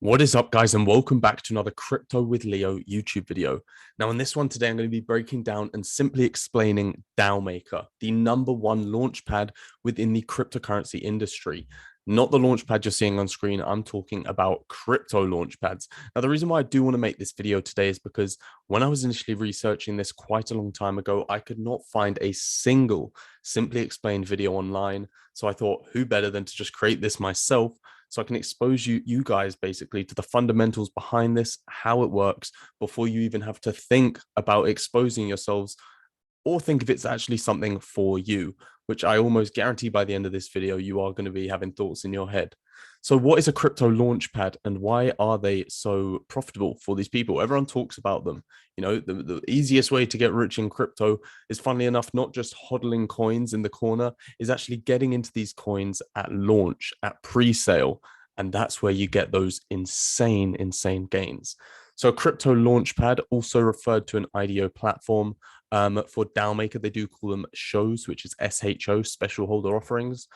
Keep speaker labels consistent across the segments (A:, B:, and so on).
A: What is up, guys, and welcome back to another Crypto with Leo YouTube video. Now, in this one today, I'm going to be breaking down and simply explaining Dao Maker, the #1 launchpad within the cryptocurrency industry. Not the launchpad you're seeing on screen. I'm talking about crypto launchpads. Now, the reason why I do want to make this video today is because when I was initially researching this quite a long time ago, I could not find a single simply explained video online. So I thought, who better than to just create this myself, so I can expose you guys basically to the fundamentals behind this, how it works, before you even have to think about exposing yourselves or think if it's actually something for you, which I almost guarantee by the end of this video, you are going to be having thoughts in your head. So what is a crypto launchpad and why are they so profitable for these people? Everyone talks about them. You know, the easiest way to get rich in crypto is, funnily enough, not just hodling coins in the corner, is actually getting into these coins at launch, at pre-sale. And that's where you get those insane gains. So a crypto launchpad, also referred to an IDO platform, for Dao Maker, they do call them shows, which is SHO, special holder offerings.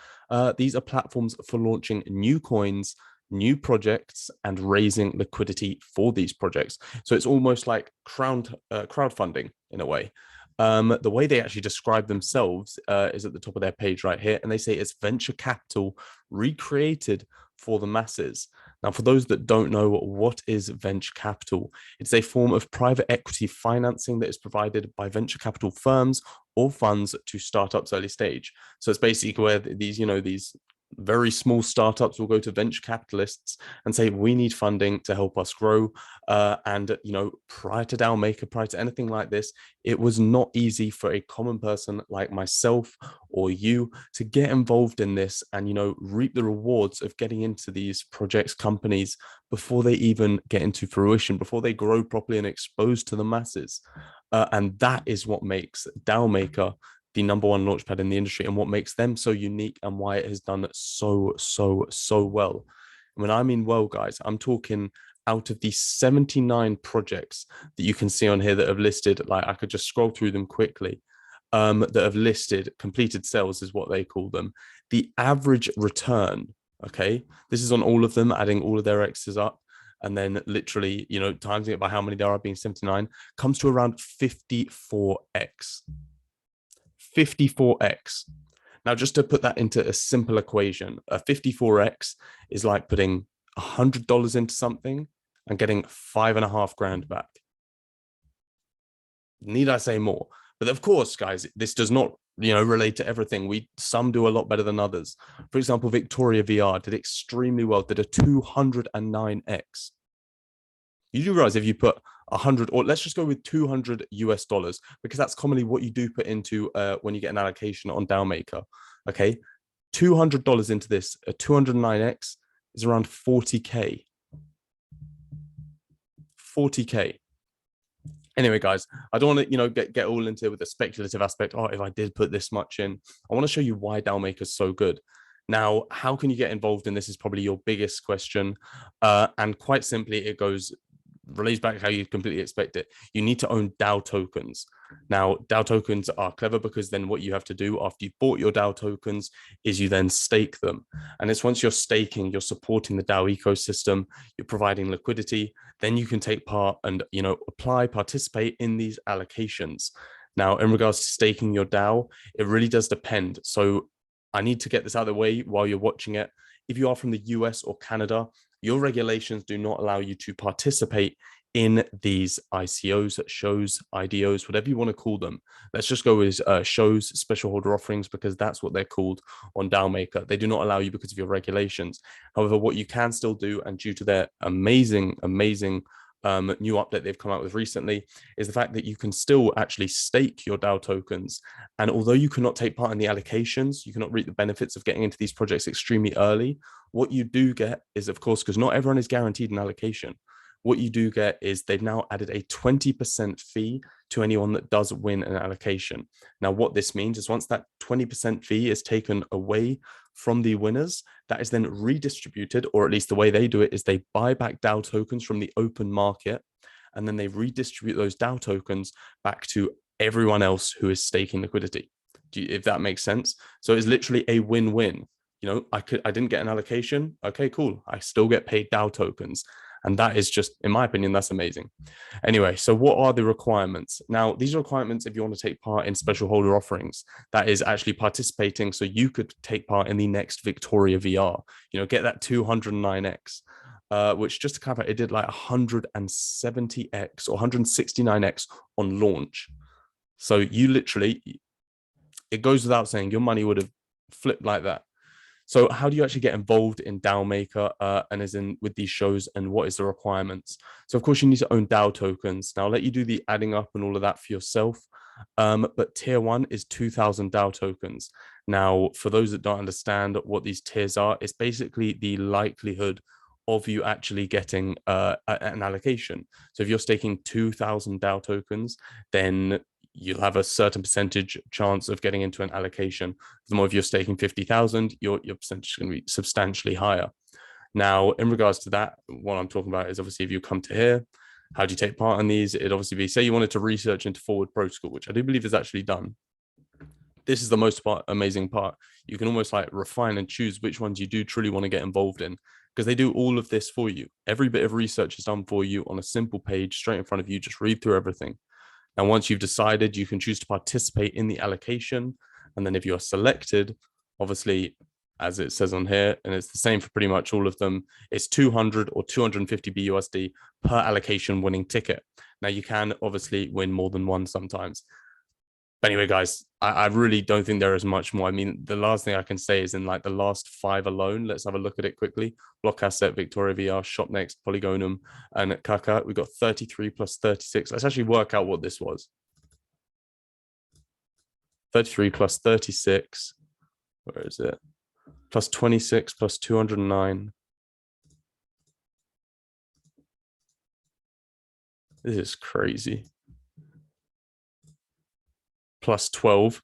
A: These are platforms for launching new coins, new projects, and raising liquidity for these projects. So it's almost like crowdfunding in a way. The way they actually describe themselves is at the top of their page right here, and they say it's venture capital recreated for the masses. Now, for those that don't know, what is venture capital? It's a form of private equity financing that is provided by venture capital firms or funds to startups early stage. So it's basically where these very small startups will go to venture capitalists and say, we need funding to help us grow. And prior to Dao Maker, prior to anything like this, it was not easy for a common person like myself or you to get involved in this and, reap the rewards of getting into these projects, companies, before they even get into fruition, before they grow properly and exposed to the masses. And that is what makes Dao Maker the #1 launchpad in the industry, and what makes them so unique and why it has done so well. And when I mean well, guys, I'm talking out of the 79 projects that you can see on here that have listed, like I could just scroll through them quickly, that have listed completed sales is what they call them. The average return, okay, this is on all of them, adding all of their X's up, and then literally, timesing it by how many there are, being 79, comes to around 54x. 54x. Now, just to put that into a simple equation, a 54x is like putting $100 into something and getting $5.5 grand back. Need I say more? But of course, guys, this does not, relate to everything. Some do a lot better than others. For example, Victoria VR did extremely well, did a 209x. You do realize if you put 100, or let's just go with $200 because that's commonly what you do put into when you get an allocation on Dao Maker. Okay, $200 into this, a 209x is around 40k. 40k. Anyway, guys, I don't want to get all into with the speculative aspect. Oh, if I did put this much in, I want to show you why Dao Maker is so good. Now, how can you get involved in this is probably your biggest question, and quite simply, it relays back how you completely expect it. You need to own DAO tokens. Now, DAO tokens are clever because then what you have to do after you've bought your DAO tokens is you then stake them. And it's once you're staking, you're supporting the DAO ecosystem, you're providing liquidity, then you can take part and, participate in these allocations. Now, in regards to staking your DAO, it really does depend. So I need to get this out of the way while you're watching it. If you are from the US or Canada, your regulations do not allow you to participate in these ICOs, shows, IDOs, whatever you want to call them. Let's just go with shows, special holder offerings, because that's what they're called on Dao Maker. They do not allow you because of your regulations. However, what you can still do, and due to their amazing new update they've come out with recently, is the fact that you can still actually stake your DAO tokens. And although you cannot take part in the allocations, you cannot reap the benefits of getting into these projects extremely early. What you do get is, of course, because not everyone is guaranteed an allocation, what you do get is they've now added a 20% fee to anyone that does win an allocation. Now, what this means is once that 20% fee is taken away from the winners, that is then redistributed, or at least the way they do it is they buy back DAO tokens from the open market, and then they redistribute those DAO tokens back to everyone else who is staking liquidity. If that makes sense. So it's literally a win-win. I didn't get an allocation. Okay, cool. I still get paid DAO tokens. And that is just, in my opinion, that's amazing. Anyway, so what are the requirements? Now, these are requirements if you want to take part in special holder offerings, that is actually participating so you could take part in the next Victoria VR, get that 209x. Which, just to clarify, it did like 170x or 169x on launch. So you literally, it goes without saying, your money would have flipped like that. So how do you actually get involved in Dao Maker and as in with these shows, and what is the requirements? So of course you need to own DAO tokens. Now I'll let you do the adding up and all of that for yourself. But tier 1 is 2,000 DAO tokens. Now, for those that don't understand what these tiers are, it's basically the likelihood of you actually getting an allocation. So if you're staking 2,000 DAO tokens, then you'll have a certain percentage chance of getting into an allocation. The more if you're staking 50,000, your percentage is going to be substantially higher. Now, in regards to that, what I'm talking about is obviously if you come to here, how do you take part in these? It'd obviously be, say you wanted to research into forward protocol, which I do believe is actually done. This is the most amazing part. You can almost like refine and choose which ones you do truly want to get involved in, because they do all of this for you. Every bit of research is done for you on a simple page straight in front of you. Just read through everything. And once you've decided, you can choose to participate in the allocation. And then if you're selected, obviously, as it says on here, and it's the same for pretty much all of them, it's 200 or 250 BUSD per allocation winning ticket. Now, you can obviously win more than one sometimes. But anyway, guys, I really don't think there is much more. I mean, the last thing I can say is in like the last 5 alone, let's have a look at it quickly. Block Asset, Victoria VR, Shop Next, Polygonum, and Kaka. We got 33 plus 36. Let's actually work out what this was. 33 plus 36. Where is it? Plus 26 plus 209. This is crazy. Plus 12.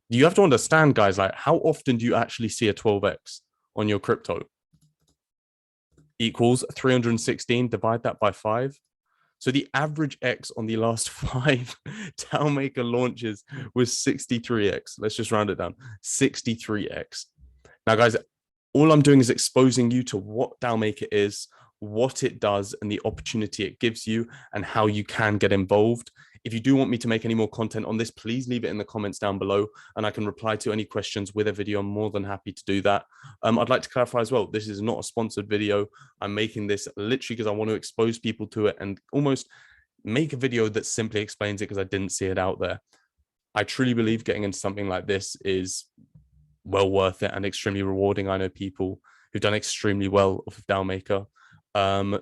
A: You have to understand, guys, like how often do you actually see a 12x on your crypto? Equals 316, divide that by 5. So the average X on the last 5 Dao Maker launches was 63x. Let's just round it down. 63x. Now, guys, all I'm doing is exposing you to what Dao Maker is, what it does, and the opportunity it gives you, and how you can get involved. If you do want me to make any more content on this, please leave it in the comments down below, and I can reply to any questions with a video. I'm more than happy to do that. I'd like to clarify as well, this is not a sponsored video. I'm making this literally because I want to expose people to it and almost make a video that simply explains it because I didn't see it out there. I truly believe getting into something like this is well worth it and extremely rewarding. I know people who've done extremely well off of Dao Maker.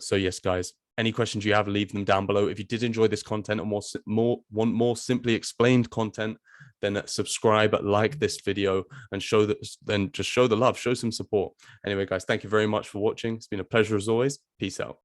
A: So yes, guys, any questions you have, leave them down below. If you did enjoy this content or want more simply explained content, then subscribe, like this video, and just show the love, show some support. Anyway, guys, thank you very much for watching. It's been a pleasure as always. Peace out.